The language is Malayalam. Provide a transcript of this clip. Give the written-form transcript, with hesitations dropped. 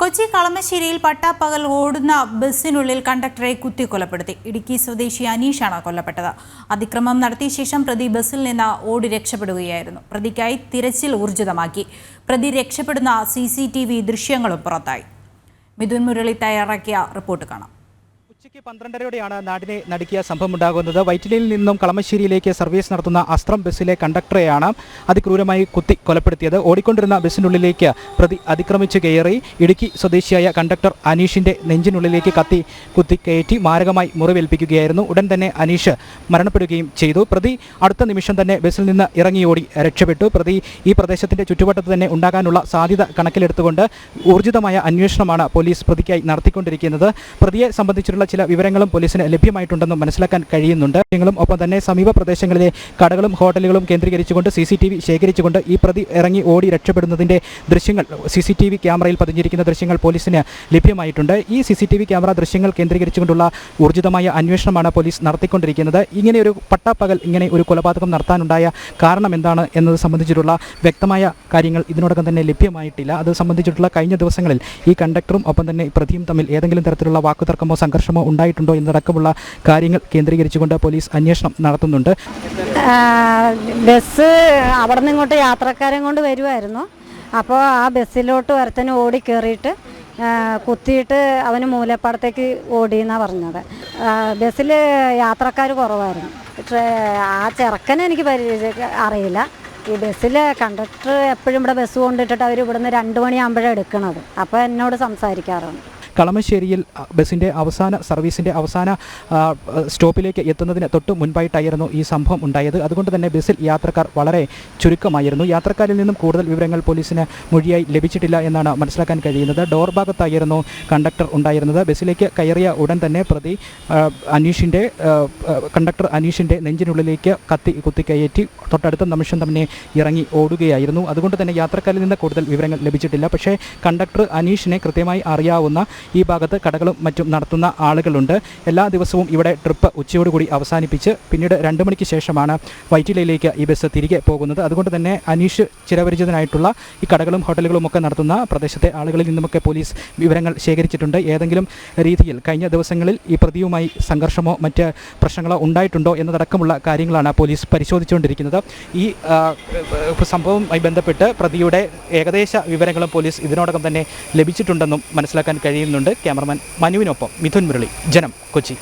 കൊച്ചി കളമശ്ശേരിയിൽ പട്ടാപ്പകൽ ഓടുന്ന ബസ്സിനുള്ളിൽ കണ്ടക്ടറെ കുത്തിക്കൊലപ്പെടുത്തി. ഇടുക്കി സ്വദേശി അനീഷാണ് കൊല്ലപ്പെട്ടത്. അതിക്രമം നടത്തിയ ശേഷം പ്രതി ബസ്സിൽ നിന്ന് ഓടി രക്ഷപ്പെടുകയായിരുന്നു. പ്രതിക്കായി തിരച്ചിൽ ഊർജിതമാക്കി. പ്രതി രക്ഷപ്പെടുന്ന CCTV ദൃശ്യങ്ങളും പുറത്തായി. മിഥുൻ മുരളി തയ്യാറാക്കിയ റിപ്പോർട്ട് കാണാം. ഉച്ചയ്ക്ക് 12:30യോടെയാണ് നാടിനെ നടുക്കിയ സംഭവം ഉണ്ടാകുന്നത്. വൈറ്റിലയിൽ നിന്നും കളമശ്ശേരിയിലേക്ക് സർവീസ് നടത്തുന്ന അസ്ത്രം ബസ്സിലെ കണ്ടക്ടറെയാണ് അതിക്രൂരമായി കുത്തി കൊലപ്പെടുത്തിയത്. ഓടിക്കൊണ്ടിരുന്ന ബസ്സിനുള്ളിലേക്ക് പ്രതി അതിക്രമിച്ച് കയറി ഇടുക്കി സ്വദേശിയായ കണ്ടക്ടർ അനീഷിന്റെ നെഞ്ചിനുള്ളിലേക്ക് കുത്തി കയറ്റി മാരകമായി മുറിവേൽപ്പിക്കുകയായിരുന്നു. ഉടൻ തന്നെ അനീഷ് മരണപ്പെടുകയും ചെയ്തു. പ്രതി അടുത്ത നിമിഷം തന്നെ ബസ്സിൽ നിന്ന് ഇറങ്ങിയോടി രക്ഷപ്പെട്ടു. പ്രതി ഈ പ്രദേശത്തിന്റെ ചുറ്റുവട്ടത്ത് തന്നെ ഉണ്ടാകാനുള്ള സാധ്യത കണക്കിലെടുത്തുകൊണ്ട് ഊർജിതമായ അന്വേഷണമാണ് പോലീസ് പ്രതിക്കായി നടത്തിക്കൊണ്ടിരിക്കുന്നത്. പ്രതിയെ സംബന്ധിച്ചിട്ടുള്ള ചില വിവരങ്ങളും പോലീസിന് ലഭ്യമായിട്ടുണ്ടെന്നും മനസ്സിലാക്കാൻ കഴിയുന്നുണ്ട്. ഒപ്പം തന്നെ സമീപ പ്രദേശങ്ങളിലെ കടകളും ഹോട്ടലുകളും കേന്ദ്രീകരിച്ചുകൊണ്ട് CCTV ശേഖരിച്ചുകൊണ്ട് ഈ പ്രതി ഇറങ്ങി ഓടി രക്ഷപ്പെടുന്നതിൻ്റെ ദൃശ്യങ്ങൾ CCTV ക്യാമറയിൽ പതിഞ്ഞിരിക്കുന്ന ദൃശ്യങ്ങൾ പോലീസിന് ലഭ്യമായിട്ടുണ്ട്. ഈ CCTV ക്യാമറ ദൃശ്യങ്ങൾ കേന്ദ്രീകരിച്ചുകൊണ്ടുള്ള ഊർജിതമായ അന്വേഷണമാണ് പോലീസ് നടത്തിക്കൊണ്ടിരിക്കുന്നത്. ഇങ്ങനെ ഒരു പട്ടാപ്പകൽ ഇങ്ങനെ ഒരു കൊലപാതകം നടത്താനുണ്ടായ കാരണം എന്താണ് എന്നത് സംബന്ധിച്ചിട്ടുള്ള വ്യക്തമായ കാര്യങ്ങൾ ഇതിനോടകം തന്നെ ലഭ്യമായിട്ടില്ല. അത് സംബന്ധിച്ചിട്ടുള്ള കഴിഞ്ഞ ദിവസങ്ങളിൽ ഈ കണ്ടക്ടറും ഒപ്പം തന്നെ പ്രതിയും തമ്മിൽ ഏതെങ്കിലും തരത്തിലുള്ള വാക്കുതർക്കമോ സംഘർഷമോ ഉണ്ടായിട്ടുണ്ടോ എന്നതടക്കമുള്ള കാര്യങ്ങൾ കേന്ദ്രീകരിച്ചുകൊണ്ട് പോലീസ് അന്വേഷണം നടത്തുന്നുണ്ട്. ബസ് അവിടെ നിന്ന് ഇങ്ങോട്ട് യാത്രക്കാരെ കൊണ്ട് വരുമായിരുന്നു. അപ്പോൾ ആ ബസ്സിലോട്ട് ഒരുത്തന് ഓടി കയറിയിട്ട് കുത്തിയിട്ട് അവന് മൂലപ്പാടത്തേക്ക് ഓടിയെന്നാണ് പറഞ്ഞത്. ബസ്സിൽ യാത്രക്കാർ കുറവായിരുന്നു. ആ ചെറുക്കനെ എനിക്ക് അറിയില്ല. ഈ ബസ്സിൽ കണ്ടക്ടർ എപ്പോഴും ഇവിടെ ബസ് കൊണ്ടിട്ടിട്ട് അവർ ഇവിടുന്ന് 2 മണിയാകുമ്പോഴാണ് എടുക്കണത്. അപ്പോൾ എന്നോട് സംസാരിക്കാറുണ്ട്. കളമശ്ശേരിയിൽ ബസ്സിൻ്റെ സർവീസിൻ്റെ അവസാന സ്റ്റോപ്പിലേക്ക് എത്തുന്നതിന് തൊട്ട് മുൻപായിട്ടായിരുന്നു ഈ സംഭവം ഉണ്ടായത്. അതുകൊണ്ട് തന്നെ ബസ്സിൽ യാത്രക്കാർ വളരെ ചുരുക്കമായിരുന്നു. യാത്രക്കാരിൽ നിന്നും കൂടുതൽ വിവരങ്ങൾ പോലീസിന് മൊഴിയായി ലഭിച്ചിട്ടില്ല എന്നാണ് മനസ്സിലാക്കാൻ കഴിയുന്നത്. ഡോർ ഭാഗത്തായിരുന്നു കണ്ടക്ടർ ഉണ്ടായിരുന്നത്. ബസ്സിലേക്ക് കയറിയ ഉടൻ തന്നെ പ്രതി കണ്ടക്ടർ അനീഷിൻ്റെ നെഞ്ചിനുള്ളിലേക്ക് കുത്തിക്കയറ്റി തൊട്ടടുത്ത നിമിഷം തന്നെ ഇറങ്ങി ഓടുകയായിരുന്നു. അതുകൊണ്ട് തന്നെ യാത്രക്കാരിൽ നിന്ന് കൂടുതൽ വിവരങ്ങൾ ലഭിച്ചിട്ടില്ല. പക്ഷേ കണ്ടക്ടർ അനീഷിനെ കൃത്യമായി അറിയാവുന്ന ഈ ഭാഗത്ത് കടകളും മറ്റും നടത്തുന്ന ആളുകളുണ്ട്. എല്ലാ ദിവസവും ഇവിടെ ട്രിപ്പ് ഉച്ചയോടുകൂടി അവസാനിപ്പിച്ച് പിന്നീട് 2 മണിക്ക് ശേഷമാണ് വൈറ്റിലയിലേക്ക് ഈ ബസ് തിരികെ പോകുന്നത്. അതുകൊണ്ട് തന്നെ അനീഷ് ചിരപരിചിതനായിട്ടുള്ള ഈ കടകളും ഹോട്ടലുകളും ഒക്കെ നടത്തുന്ന പ്രദേശത്തെ ആളുകളിൽ നിന്നുമൊക്കെ പോലീസ് വിവരങ്ങൾ ശേഖരിച്ചിട്ടുണ്ട്. ഏതെങ്കിലും രീതിയിൽ കഴിഞ്ഞ ദിവസങ്ങളിൽ ഈ പ്രതിയുമായി സംഘർഷമോ മറ്റ് പ്രശ്നങ്ങളോ ഉണ്ടായിട്ടുണ്ടോ എന്നതടക്കമുള്ള കാര്യങ്ങളാണ് പോലീസ് പരിശോധിച്ചുകൊണ്ടിരിക്കുന്നത്. ഈ സംഭവവുമായി ബന്ധപ്പെട്ട് പ്രതിയുടെ ഏകദേശ വിവരങ്ങളും പോലീസ് ഇതിനോടകം തന്നെ ലഭിച്ചിട്ടുണ്ടെന്നും മനസ്സിലാക്കാൻ കഴിയുന്നുണ്ട്. ക്യാമറമാൻ മനുവിനൊപ്പം മിഥുൻ മുരളി, ജനം, കൊച്ചി.